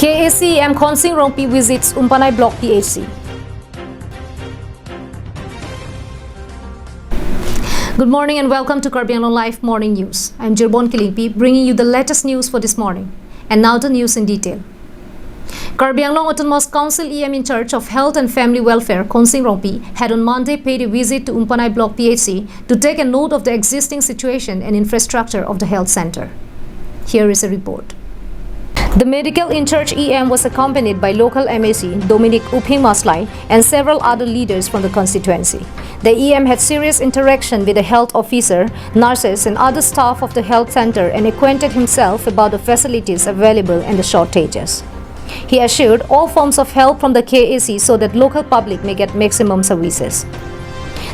KACEM Khonsing Rongpi visits Umpanai Block PHC. Good morning and welcome to Karbi Anglong Live Morning News. I am Jirbon Kilingpi bringing you the latest news for this morning. And now the news in detail. Karbi Anglong Autonomous Council EM in charge of Health and Family Welfare, Khonsing Rongpi, had on Monday paid a visit to Umpanai Block PHC to take a note of the existing situation and infrastructure of the health center. Here is a report. The medical in charge EM was accompanied by local MAC Dominic Uping Maslai and several other leaders from the constituency. The EM had serious interaction with the health officer, nurses and other staff of the health center and acquainted himself about the facilities available and the shortages. He assured all forms of help from the KAC so that local public may get maximum services.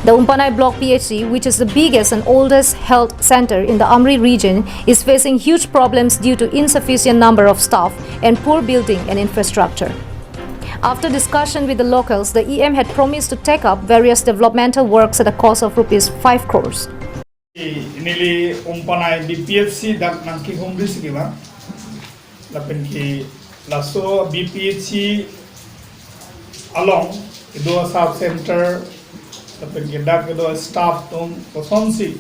The Umpanai Block PHC, which is the biggest and oldest health center in the Amri region, is facing huge problems due to insufficient number of staff and poor building and infrastructure. After discussion with the locals, the EM had promised to take up various developmental works at a cost of rupees 5 crores. Inili Umpanai BPHC dak nangki humri sigiba lapin ki laso BPHC along Ido Sub Center lapin ki dak Ido staff tum kosonsi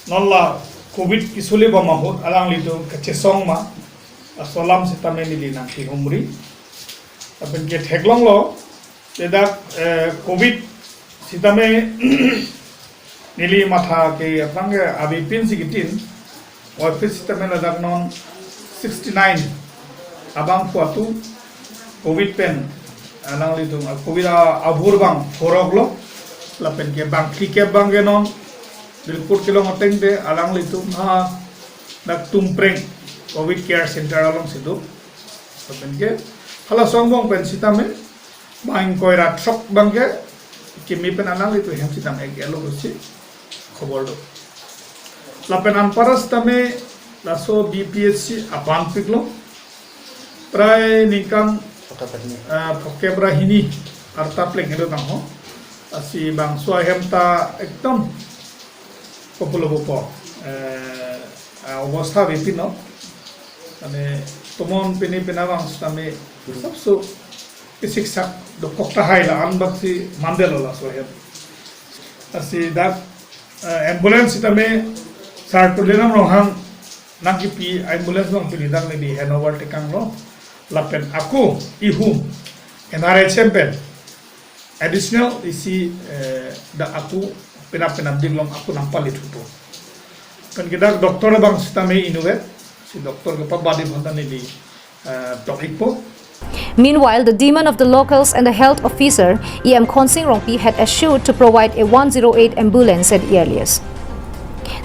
nolla COVID kisuli ba mahut alang lido kachesong ma asolam sitame nili nangki humri lapin ki theglong lo dak COVID sitame nili matha ke apangge abi pin sigitin office sitame dak non 69 abang puatu COVID pen alang litung COVID abur bang foroglo lapen ke bang klike bang genon dilput kilong oteng de alang litung ha dak tumpreng COVID care center along situ lapen ke hala songbong pen sitame bang koira trok bang ke kimi pen alang litu hem sitame ke alo gosi khobor do lapen anparas tame laso BPHC apan piklo pray nikang pokebra hini arta pleng edo tangho asi bang swahemta ekdom populobo অবস্থা বিভিন্ন মানে তোমান পিনি পিনাবাং আমি সবসু শিক্ষা doctor হাইলা আনবাক্সি Mandela সোহেব asi dak ambulance itame sartulenam rohang nangki pi ambulance bang pilidang ni Hanover tekang lo lapen aku ihum NRHM pen additional isi da aku penap diglom aku nampal itu kan kita doktor bang sitame inuvet si doktor ke pabadi bhantani di dokippo. Meanwhile, the demand of the locals and the health officer, EM Khonsing Rongpi, had assured to provide a 108 ambulance at earliest.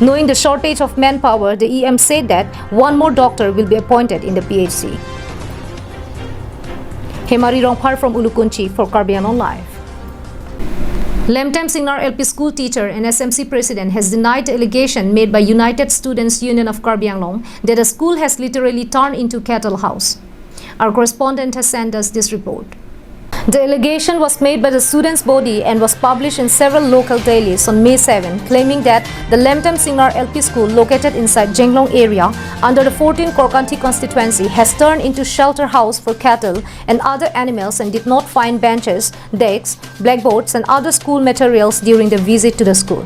Knowing the shortage of manpower, the EM said that one more doctor will be appointed in the PHC. Hemari Rongphar from Ulukunchi for Karbi Anglong Live. Lemtem Singnar LP school teacher and SMC president has denied the allegation made by United Students Union of Karbi Anglong that the school has literally turned into cattle house. Our correspondent has sent us this report. The allegation was made by the students' body and was published in several local dailies on May 7, claiming that the Lemtem Singnar LP school located inside Jenglong area under the 14 Korkanti constituency has turned into shelter house for cattle and other animals and did not find benches, desks, blackboards and other school materials during the visit to the school.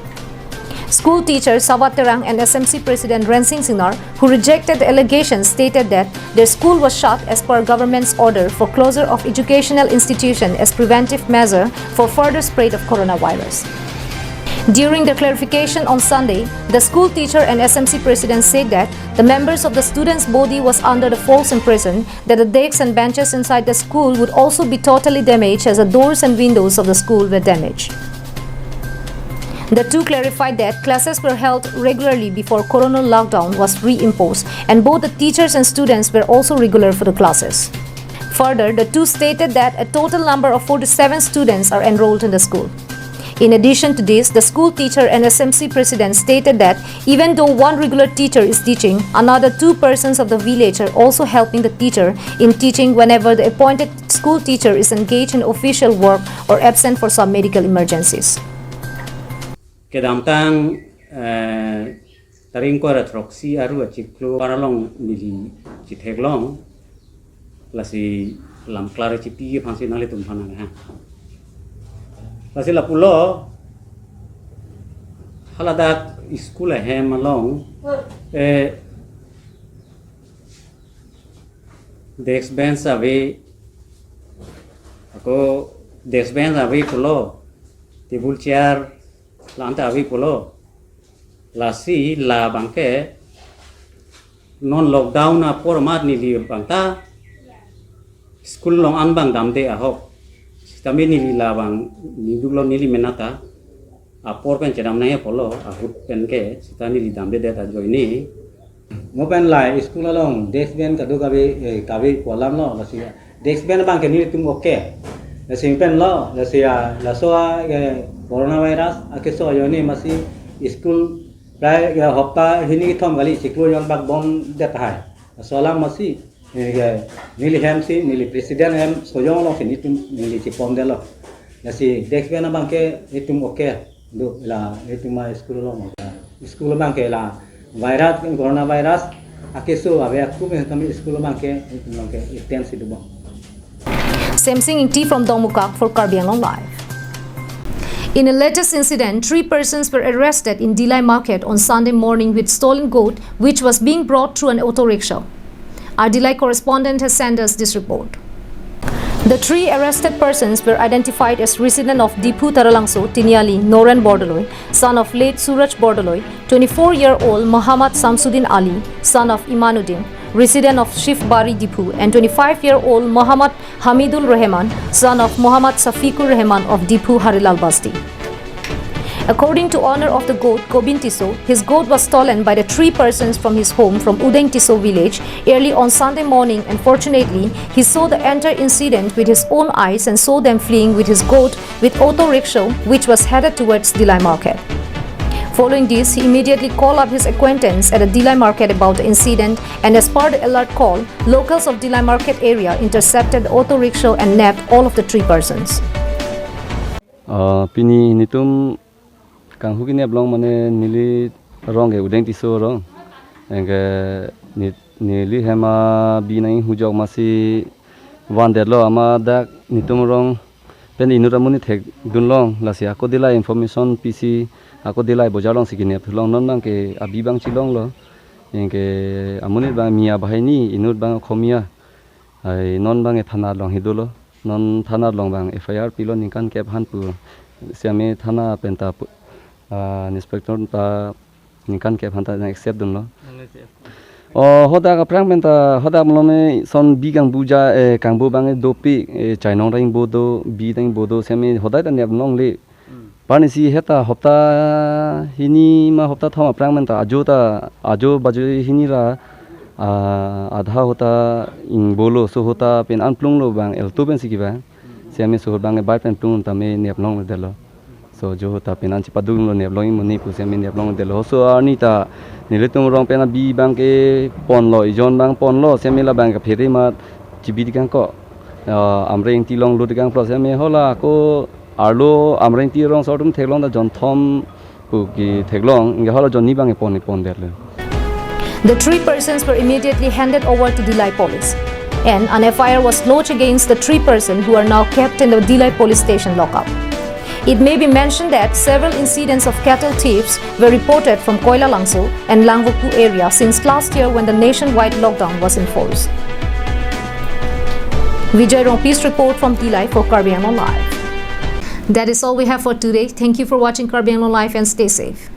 School teacher Sawat Terang and SMC President Rensing Singnar, who rejected the allegations, stated that their school was shut as per government's order for closure of educational institution as preventive measure for further spread of coronavirus. During the clarification on Sunday, the school teacher and SMC President said that the members of the students' body was under the false impression that the desks and benches inside the school would also be totally damaged as the doors and windows of the school were damaged. The two clarified that classes were held regularly before corona lockdown was reimposed and both the teachers and students were also regular for the classes. Further, the two stated that a total number of 47 students are enrolled in the school. In addition to this, the school teacher and SMC president stated that even though one regular teacher is teaching, another two persons of the village are also helping the teacher in teaching whenever the appointed school teacher is engaged in official work or absent for some medical emergencies. Kedamtang taring ko ratroksi aru achiklo paralong nili chiteglong là si làm clara chỉ pi phang si nang le tum phang na ha là si la pulo hala da school he malong desk bench ave ako desk bench ave pulo table chair lanta ave pulo la si la bangke non lockdown na por mat ni li bangta school long an bang dam de ahok tami ni li la bang ni duglo ni li menata a por pen chedam na polo a hut pen ke sitani li dam de ta joini mo pen lai school long desk ben ka do ka be polam lo la si desk ben bang ke ni tum oke la si pen lo la si la so coronavirus ake so yo ni masi school prai hopta hini thom gali siklo yon bak bom det hai solam masi nili hem si nili president hem soyong lo sini tum nili ci pom de lo la si desk ben bang ke itum oke do la itum ma school lo school bang ke la virus coronavirus ake so ave aku me kami school bang ke itum bang ke intense do bang Samsing T from Dongmukak for Karbi Anglong Live. In a latest incident, 3 persons were arrested in Dilai Market on Sunday morning with stolen goat which was being brought through an auto rickshaw. Our Dilai correspondent has sent us this report. The 3 arrested persons were identified as resident of Dipu Taralangso, Tiniali, Noran Bordoloi, son of late Suraj Bordoloi, 24-year-old Muhammad Samsudin Ali, son of Imanuddin, resident of Shifbari Dipu, and 25-year-old Muhammad Hamidul Rahman, son of Muhammad Safiqur Rahman of Dipu Harilal Basti. According to owner of the goat, Gobind Tiso, his goat was stolen by the 3 persons from his home from Udeng Tiso village early on Sunday morning, and fortunately, he saw the entire incident with his own eyes and saw them fleeing with his goat with auto rickshaw which was headed towards Dilai Market. Following this, he immediately called up his acquaintance at a Dilai Market about the incident, and as per the alert call, locals of Dilai Market area intercepted the auto rickshaw and nabbed all of the 3 persons. Pini nitum kang hugine blong mane nili rong ge udeng tiso rong enge nili hema binai hujok masi wanderlo ama dak nitum rong pen inuramuni thek dunlong lasi ako dilai information pc ako dilai bojalong sikine phulong non bang ke abibang chilong lo enge amuni bang mia bahini inut bang khomia ai non bang e thana long hidulo non thana long bang fir pilon ninkan kep hanpu siame thana penta inspector ta ninkan ke phanta na accept dun lo hoda ka prang menta hoda mlome son bigang buja kangbo bange dopi chainong ring bodo bi dang bodo semi hoda ta neb nong le pani si heta hopta hini ma hopta thama prang menta ajo baju hini ra adha hota ing bolo so hota pen anplung lo bang el to ben sikiba semi so bang bai pen plung ta me neb nong de lo so jo ta penan ci padung lo ne blong moni pu sem ne blong de lo so anita niletum rong pena bi bang ke pon lo ijon bang pon lo sem la bang ka pheri ma cibi dikang ko amreng ti long lo dikang pro sem hola ko arlo amreng ti rong sortum theklong da jon thom pu ki theklong nge hola jon ni bang e pon der le. The 3 persons were immediately handed over to Dilai police, and an FIR was lodged against the 3 persons who are now kept in the Dilai police station lockup. It may be mentioned that several incidents of cattle thieves were reported from Koila Langso and Langvoku area since last year when the nationwide lockdown was enforced. Vijay Rompi's report from Dilai for Karbi Anglong Live. That is all we have for today. Thank you for watching Karbi Anglong Live and stay safe.